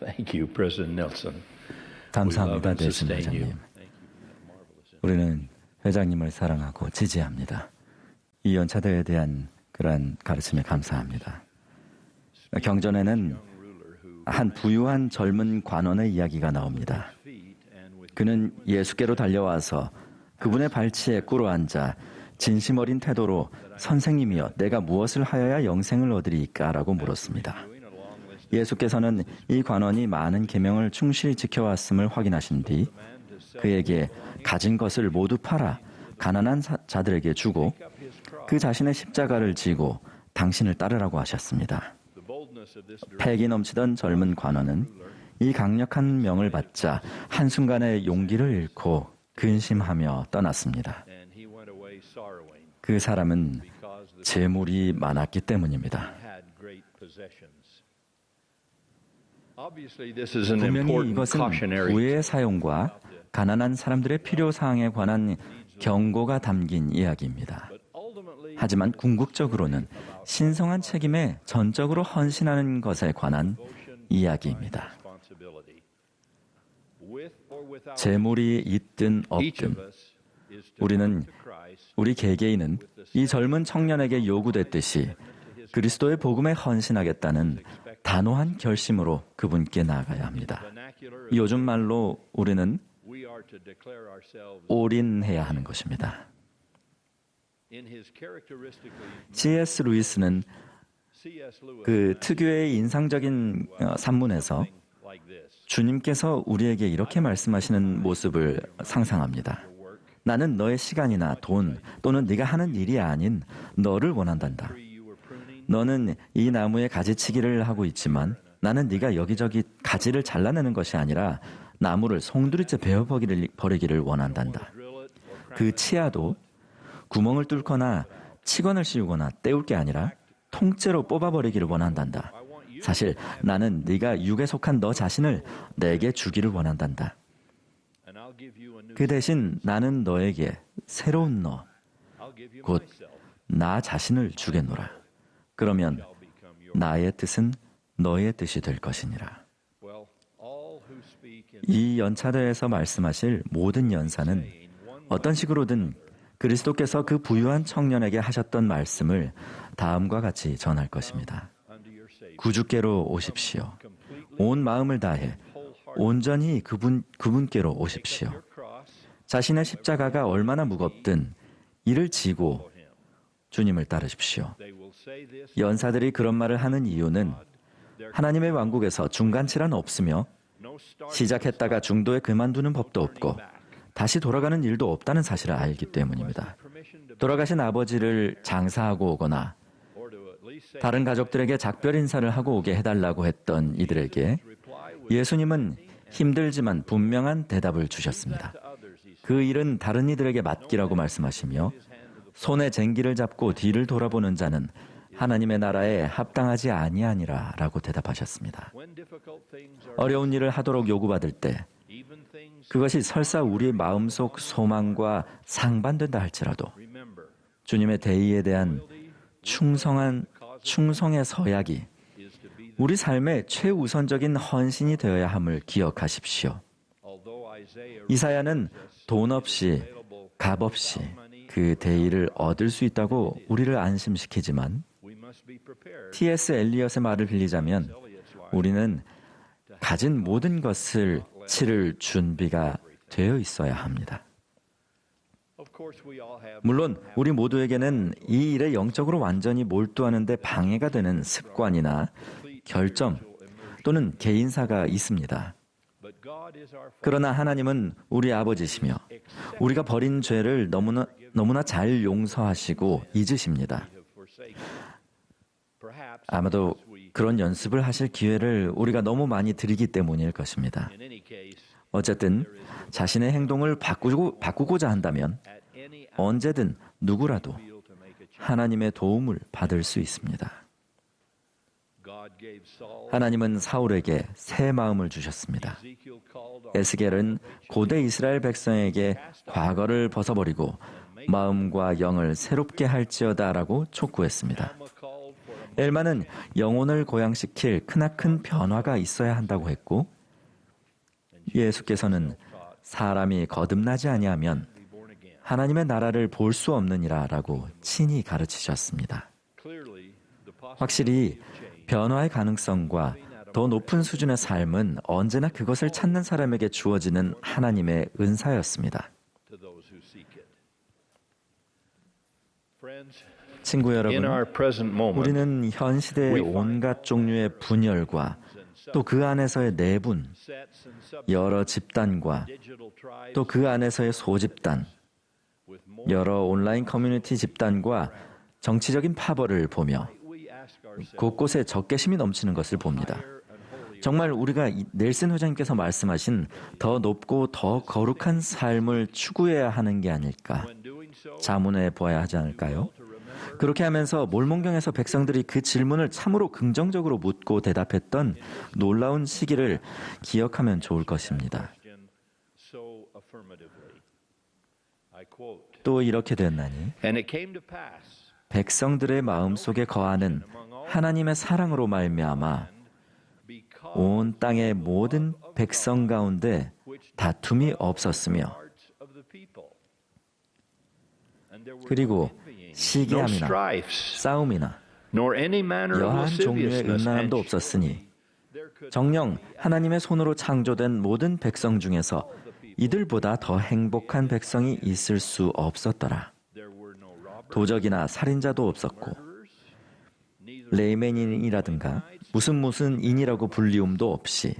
Thank you, President Nelson. 감사합니다, 넬슨 회장님. 우리는 회장님을 사랑하고 지지합니다. 이 연차대회에 대한 그러한 가르침에 감사합니다. 경전에는 한 부유한 젊은 관원의 이야기가 나옵니다. 그는 예수께로 달려와서 그분의 발치에 꿇어앉아 진심 어린 태도로 선생님이여 내가 무엇을 하여야 영생을 얻으리이까? 라고 물었습니다. 예수께서는 이 관원이 많은 계명을 충실히 지켜왔음을 확인하신 뒤 그에게 가진 것을 모두 팔아 가난한 자들에게 주고 그 자신의 십자가를 지고 당신을 따르라고 하셨습니다. 패기 넘치던 젊은 관원은 이 강력한 명을 받자 한순간에 용기를 잃고 근심하며 떠났습니다. 그 사람은 재물이 많았기 때문입니다. 분명히 이것은 부의 사용과 가난한 사람들의 필요사항에 관한 경고가 담긴 이야기입니다. 하지만 궁극적으로는 신성한 책임에 전적으로 헌신하는 것에 관한 이야기입니다. 재물이 있든 없든 우리 개개인은 이 젊은 청년에게 요구됐듯이 그리스도의 복음에 헌신하겠다는 단호한 결심으로 그분께 나아가야 합니다. 요즘 말로 우리는 올인해야 하는 것입니다. C.S. 루이스는 그 특유의 인상적인 산문에서 주님께서 우리에게 이렇게 말씀하시는 모습을 상상합니다. 나는 너의 시간이나 돈 또는 네가 하는 일이 아닌 너를 원한단다. 너는 이 나무에 가지치기를 하고 있지만 나는 네가 여기저기 가지를 잘라내는 것이 아니라 나무를 송두리째 베어버리기를 원한단다. 그 치아도 구멍을 뚫거나 치건을 씌우거나 때울 게 아니라 통째로 뽑아버리기를 원한단다. 사실 나는 네가 육에 속한 너 자신을 내게 주기를 원한단다. 그 대신 나는 너에게 새로운 너, 곧 나 자신을 주겠노라. 그러면 나의 뜻은 너의 뜻이 될 것이니라. 이 연차대에서 말씀하실 모든 연사는 어떤 식으로든 그리스도께서 그 부유한 청년에게 하셨던 말씀을 다음과 같이 전할 것입니다. 구주께로 오십시오. 온 마음을 다해 온전히 그분께로 오십시오. 자신의 십자가가 얼마나 무겁든 이를 지고 주님을 따르십시오. 연사들이 그런 말을 하는 이유는 하나님의 왕국에서 중간치란 없으며 시작했다가 중도에 그만두는 법도 없고 다시 돌아가는 일도 없다는 사실을 알기 때문입니다. 돌아가신 아버지를 장사하고 오거나 다른 가족들에게 작별 인사를 하고 오게 해달라고 했던 이들에게 예수님은 힘들지만 분명한 대답을 주셨습니다. 그 일은 다른 이들에게 맡기라고 말씀하시며 손에 쟁기를 잡고 뒤를 돌아보는 자는 하나님의 나라에 합당하지 아니하니라 라고 대답하셨습니다. 어려운 일을 하도록 요구받을 때 그것이 설사 우리의 마음속 소망과 상반된다 할지라도 주님의 대의에 대한 충성의 서약이 우리 삶의 최우선적인 헌신이 되어야 함을 기억하십시오. 이사야는 돈 없이 값 없이 그 대의를 얻을 수 있다고 우리를 안심시키지만 T.S. 엘리엇의 말을 빌리자면 우리는 가진 모든 것을 치를 준비가 되어 있어야 합니다. 물론 우리 모두에게는 이 일에 영적으로 완전히 몰두하는 데 방해가 되는 습관이나 결점 또는 개인사가 있습니다. 그러나 하나님은 우리 아버지시며 우리가 벌인 죄를 너무나 잘 용서하시고 잊으십니다. 아마도 그런 연습을 하실 기회를 우리가 너무 많이 드리기 때문일 것입니다. 어쨌든 자신의 행동을 바꾸고자 한다면 언제든 누구라도 하나님의 도움을 받을 수 있습니다. 하나님은 사울에게 새 마음을 주셨습니다. 에스겔은 고대 이스라엘 백성에게 과거를 벗어버리고 마음과 영을 새롭게 할지어다라고 촉구했습니다. 엘마는 영혼을 고양시킬 크나큰 변화가 있어야 한다고 했고, 예수께서는 사람이 거듭나지 아니하면 하나님의 나라를 볼 수 없느니라라고 친히 가르치셨습니다. 확실히 변화의 가능성과 더 높은 수준의 삶은 언제나 그것을 찾는 사람에게 주어지는 하나님의 은사였습니다. 친구 여러분, 우리는 현 시대의 온갖 종류의 분열과 또 그 안에서의 내분, 여러 집단과 또 그 안에서의 소집단, 여러 온라인 커뮤니티 집단과 정치적인 파벌을 보며 곳곳에 적개심이 넘치는 것을 봅니다. 정말 우리가 넬슨 회장님께서 말씀하신 더 높고 더 거룩한 삶을 추구해야 하는 게 아닐까 자문해 보아야 하지 않을까요? 그렇게 하면서 몰몬경에서 백성들이 그 질문을 참으로 긍정적으로 묻고 대답했던 놀라운 시기를 기억하면 좋을 것입니다. 또 이렇게 됐나니 백성들의 마음속에 거하는 하나님의 사랑으로 말미암아 온 땅의 모든 백성 가운데 다툼이 없었으며 그리고 시기함이나 싸움이나 여한 종류의 음란함도 없었으니 정녕 하나님의 손으로 창조된 모든 백성 중에서 이들보다 더 행복한 백성이 있을 수 없었더라. 도적이나 살인자도 없었고 레이맨인이라든가 무슨 인이라고 불리움도 없이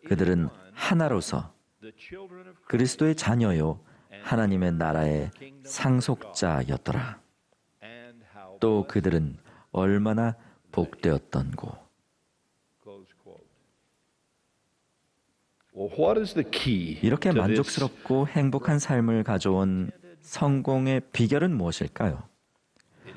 그들은 하나로서 그리스도의 자녀요 하나님의 나라의 상속자였더라. 또 그들은 얼마나 복되었던고. 이렇게 만족스럽고 행복한 삶을 가져온 성공의 비결은 무엇일까요?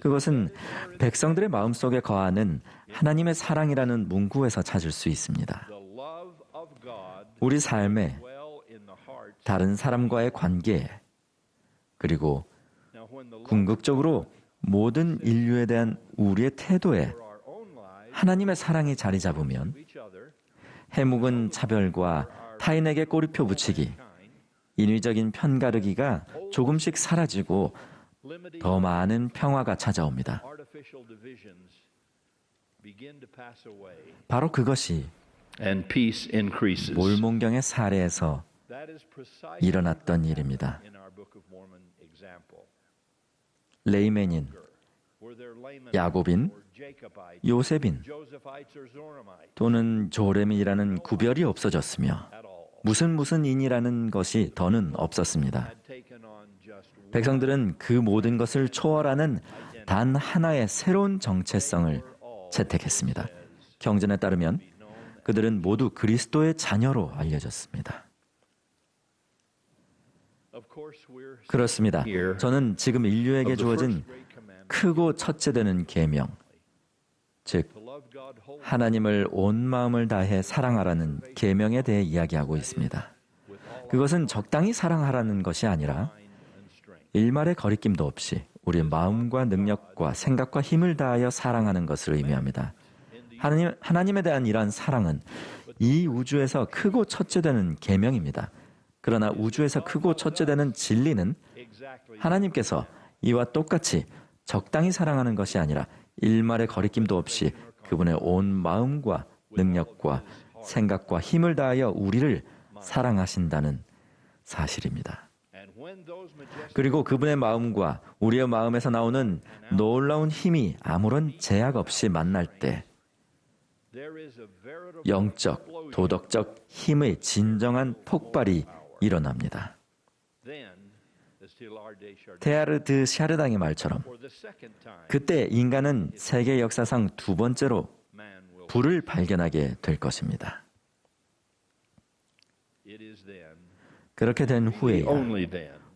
그것은 백성들의 마음속에 거하는 하나님의 사랑이라는 문구에서 찾을 수 있습니다. 우리 삶에 다른 사람과의 관계 그리고 궁극적으로 모든 인류에 대한 우리의 태도에 하나님의 사랑이 자리 잡으면 해묵은 차별과 타인에게 꼬리표 붙이기, 인위적인 편가르기가 조금씩 사라지고 더 많은 평화가 찾아옵니다. 바로 그것이 몰몬경의 사례에서 일어났던 일입니다. 레이맨인, 야곱인, 요셉인 또는 조레민이라는 구별이 없어졌으며 무슨 인이라는 것이 더는 없었습니다. 백성들은 그 모든 것을 초월하는 단 하나의 새로운 정체성을 채택했습니다. 경전에 따르면 그들은 모두 그리스도의 자녀로 알려졌습니다. 그렇습니다. 저는 지금 인류에게 주어진 크고 첫째 되는 계명, 즉 하나님을 온 마음을 다해 사랑하라는 계명에 대해 이야기하고 있습니다. 그것은 적당히 사랑하라는 것이 아니라 일말의 거리낌도 없이 우리의 마음과 능력과 생각과 힘을 다하여 사랑하는 것을 의미합니다. 하나님에 대한 이러한 사랑은 이 우주에서 크고 첫째 되는 계명입니다. 그러나 우주에서 크고 첫째 되는 진리는 하나님께서 이와 똑같이 적당히 사랑하는 것이 아니라 일말의 거리낌도 없이 그분의 온 마음과 능력과 생각과 힘을 다하여 우리를 사랑하신다는 사실입니다. 그리고 그분의 마음과 우리의 마음에서 나오는 놀라운 힘이 아무런 제약 없이 만날 때 영적, 도덕적 힘의 진정한 폭발이 일어납니다. 테아르드 샤르당의 말처럼 그때 인간은 세계 역사상 두 번째로 불을 발견하게 될 것입니다. 그렇게 된 후에야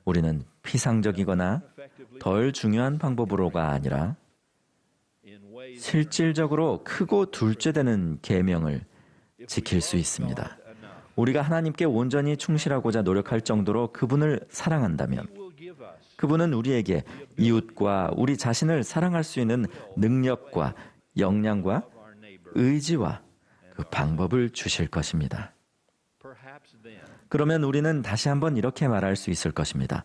우리는 피상적이거나 덜 중요한 방법으로가 아니라 실질적으로 크고 둘째 되는 계명을 지킬 수 있습니다. 우리가 하나님께 온전히 충실하고자 노력할 정도로 그분을 사랑한다면 그분은 우리에게 이웃과 우리 자신을 사랑할 수 있는 능력과 역량과 의지와 그 방법을 주실 것입니다. 그러면 우리는 다시 한번 이렇게 말할 수 있을 것입니다.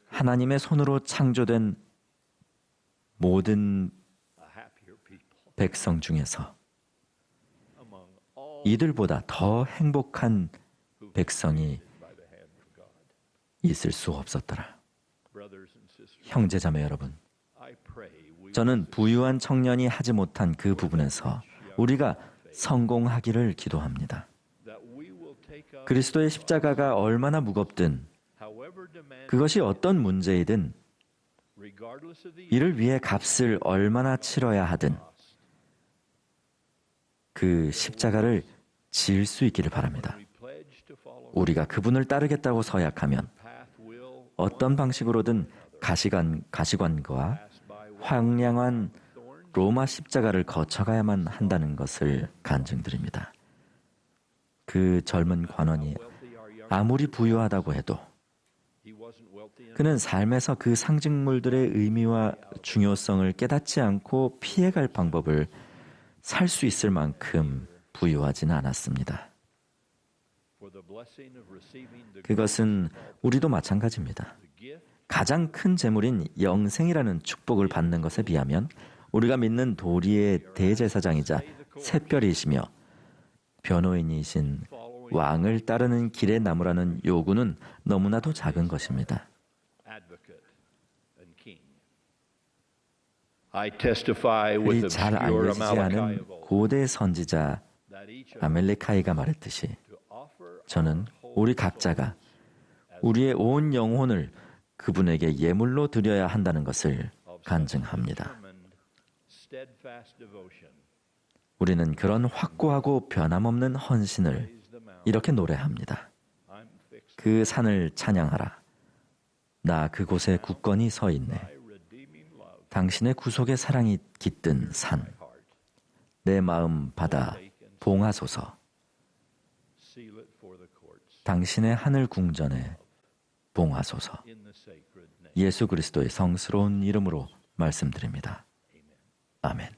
하나님의 손으로 창조된 모든 백성 중에서 이들보다 더 행복한 백성이 있을 수 없었더라. 형제자매 여러분, 저는 부유한 청년이 하지 못한 그 부분에서 우리가 성공하기를 기도합니다. 그리스도의 십자가가 얼마나 무겁든 그것이 어떤 문제이든 이를 위해 값을 얼마나 치러야 하든 그 십자가를 질 수 있기를 바랍니다. 우리가 그분을 따르겠다고 서약하면 어떤 방식으로든 가시관과 황량한 로마 십자가를 거쳐가야만 한다는 것을 간증드립니다. 그 젊은 관원이 아무리 부유하다고 해도 그는 삶에서 그 상징물들의 의미와 중요성을 깨닫지 않고 피해갈 방법을 살 수 있을 만큼 부유하지는 않았습니다. 그것은 우리도 마찬가지입니다. 가장 큰 재물인 영생이라는 축복을 받는 것에 비하면 우리가 믿는 도리의 대제사장이자 샛별이시며 변호인이신 왕을 따르는 길에 나무라는 요구는 너무나도 작은 것입니다. 그리 잘 알려지지 않은 고대 선지자 아멜레카이가 말했듯이 저는 우리 각자가 우리의 온 영혼을 그분에게 예물로 드려야 한다는 것을 간증합니다. 우리는 그런 확고하고 변함없는 헌신을 이렇게 노래합니다. 그 산을 찬양하라. 나 그곳에 굳건히 서 있네. 당신의 구속의 사랑이 깃든 산. 내 마음 받아 봉하소서. 당신의 하늘 궁전에 봉하소서. 예수 그리스도의 성스러운 이름으로 말씀드립니다. 아멘.